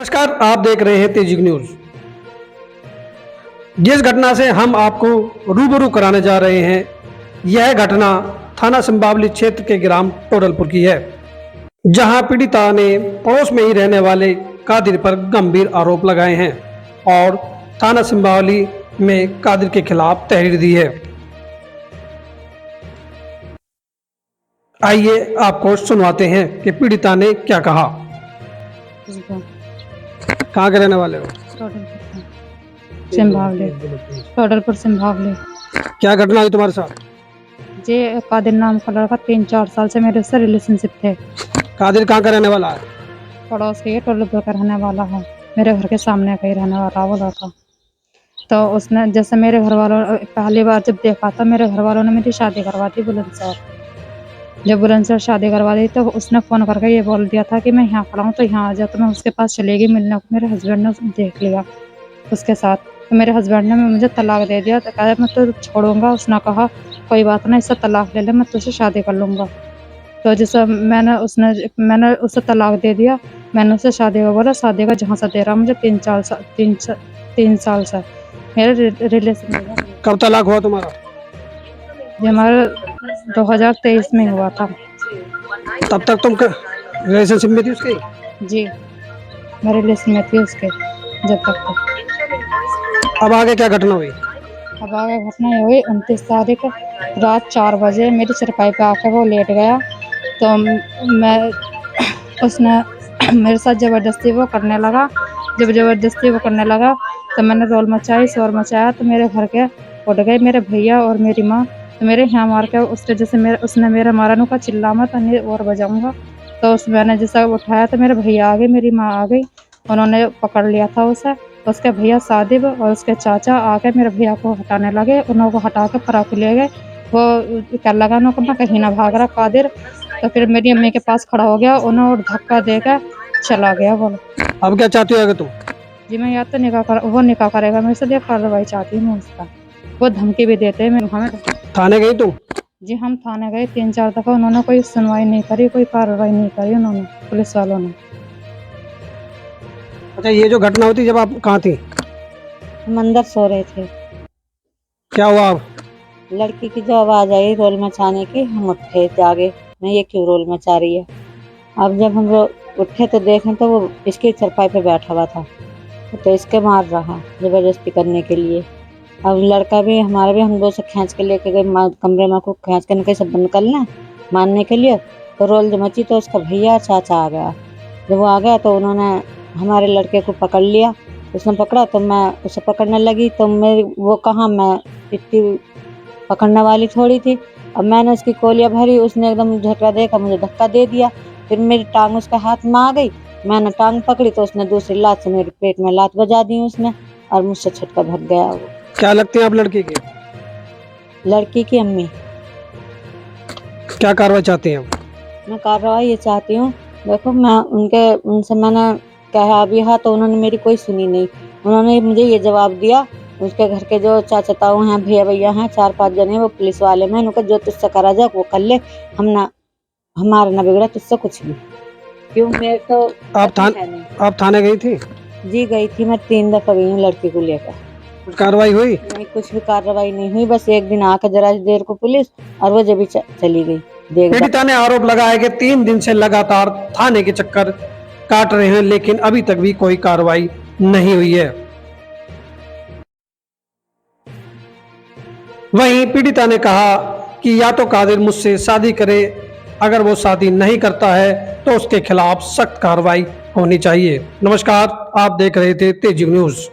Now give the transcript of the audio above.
नमस्कार, आप देख रहे हैं तेजी न्यूज। जिस घटना से हम आपको रूबरू कराने जा रहे हैं, यह घटना थाना संबावली क्षेत्र के ग्राम टोडलपुर की है, जहां पीड़िता ने पड़ोस में ही रहने वाले कादिर पर गंभीर आरोप लगाए हैं और थाना संबावली में कादिर के खिलाफ तहरीर दी है। आइए आपको सुनवाते हैं कि पीड़िता ने क्या कहा। कहाँ के रहने वाले हो? संभावले टोडलपुर संभावले। क्या घटना हुई तुम्हारे साथ? जे कादिर नाम का लड़का 3-4 साल से मेरे से रिलेशनशिप थे। कादिर कहाँ का रहने वाला है? पड़ोस के टोडलपुर का रहने वाला है, मेरे घर के सामने का ही रहने वाला वो लड़का। तो उसने जैसे मेरे घर वालों पहली बार जब देखा था, मेरे घर वालों ने मेरी शादी करवा दी बुलंदशहर। जब बुलंदशहर शादी करवा दी तो उसने फ़ोन करके ये बोल दिया था कि मैं यहाँ खड़ा हूँ तो यहाँ आ जा। तो मैं उसके पास चली गई मिलने को। मेरे हस्बैंड ने उसे देख लिया उसके साथ, तो मेरे हस्बैंड ने मुझे तलाक दे दिया। तो कहा मैं तो छोड़ूंगा। उसने कहा कोई बात नहीं, इससे तलाक ले ले, मैं तुझसे शादी कर लूँगा। तो जैसे मैंने उसे तलाक दे दिया। मैंने उससे शादी का बोला, शादी का जहाँ से दे रहा मुझे 3 साल से मेरे रिलेशन। कब तलाक हुआ तुम्हारा? ये हमारा 2023 में हुआ था। तब तक तुम रिलेशनशिप में थी उसके? जी, मैं रिलेशन में थी उसके जब तक तो। अब आगे क्या घटना हुई? अब आगे घटना ये हुई 29 तारीख रात 4 बजे मेरी चरपाई पे आके वो लेट गया। तो मैं उसने मेरे साथ ज़बरदस्ती वो करने लगा। जब ज़बरदस्ती वो करने लगा तो मैंने रोल मचाई, शोर मचाया। तो मेरे घर के उठ गए, मेरे भैया और मेरी माँ। तो मेरे यहाँ मार के उसके जैसे उसने मेरा मारा नु का चिल्ला मत और बजाऊँगा। तो मैंने जैसा उठाया तो मेरे भैया आ गए, मेरी माँ आ गई। उन्होंने पकड़ लिया था उसे। उसके भैया सादिब और उसके चाचा आके मेरे भैया को हटाने लगे। उन्होंने को हटा के फराक ले गए। वो कर लगा उनको मैं कहीं ना भाग रहा कादिर। तो फिर मेरी अम्मी के पास खड़ा हो गया, उन्होंने धक्का देकर चला गया वो। अब क्या चाहती हो आगे तुम? जी मैं या तो वो निकाह करेगा मेरे से, कार्रवाई चाहती हूँ उसका। वो धमकी भी देते हैं मेरे हमें। थाने गई तुम? जी हम थाने गए 3-4 दफ़ा, उन्होंने कोई सुनवाई नहीं करी, कोई कार्रवाई नहीं करी उन्होंने, पुलिस वालों ने। अच्छा, ये जो घटना होती जब आप कहाँ थी? हम अंदर सो रहे थे। क्या हुआ अब? लड़की की जो आवाज़ आई रोल मचाने की, हम उठे जागे, मैं ये क्यों रोल मचा रही है। अब जब हम उठे तो देखें तो वो इसकी चरपाई पे बैठा हुआ था, तो इसके मार रहा ज़बरदस्ती करने के लिए। अब लड़का भी हमारा भी, हम दो से खींच के लेके गए कमरे में, को खींच के कैसे बंद कर लें मारने के लिए। तो रोल जब मची तो उसका भैया चाचा आ गया। जब वो आ गया तो उन्होंने हमारे लड़के को पकड़ लिया। उसने पकड़ा तो मैं उसे पकड़ने लगी, तो मेरी वो कहाँ, मैं इतनी पकड़ने वाली थोड़ी थी। अब मैंने उसकी कोलियाँ भरी, उसने एकदम झटका देकर मुझे धक्का दे दिया। फिर मेरी टांग उसके हाथ में आ गई, मैंने टांग पकड़ी तो उसने दूसरी लात से मेरे पेट में लात बजा दी उसने, और मुझसे छटका भग गया वो। क्या लगती है आप लड़की की? लड़की की अम्मी। क्या कार्रवाई चाहती हैं आप? मैं कार्रवाई ये चाहती हूँ, देखो मैं उनसे मैंने कहा भी था तो उन्होंने मेरी कोई सुनी नहीं। उन्होंने मुझे ये जवाब दिया, उसके घर के जो चाचा ताऊ हैं, भैया हैं, 4-5 जने, वो पुलिस वाले में, उनका जो तुझसे करा जाए वो कर ले, हमारा ना बिगड़ा तुझसे कुछ भी। क्यों मेरे तो आप थाने गई थी? जी गई थी, मैं 3 दफा गई हूँ लड़की को लेकर। कुछ कार्रवाई हुई? नहीं, कुछ भी कार्रवाई नहीं हुई। बस एक दिन आकर जरा देर को पुलिस, और वो जब चली गई। पीड़िता ने आरोप लगाया कि 3 दिन से लगातार थाने के चक्कर काट रहे हैं, लेकिन अभी तक भी कोई कार्रवाई नहीं हुई है। वहीं पीड़िता ने कहा कि या तो कादिर मुझसे शादी करे, अगर वो शादी नहीं करता है तो उसके खिलाफ सख्त कार्रवाई होनी चाहिए। नमस्कार, आप देख रहे थे तेजी न्यूज।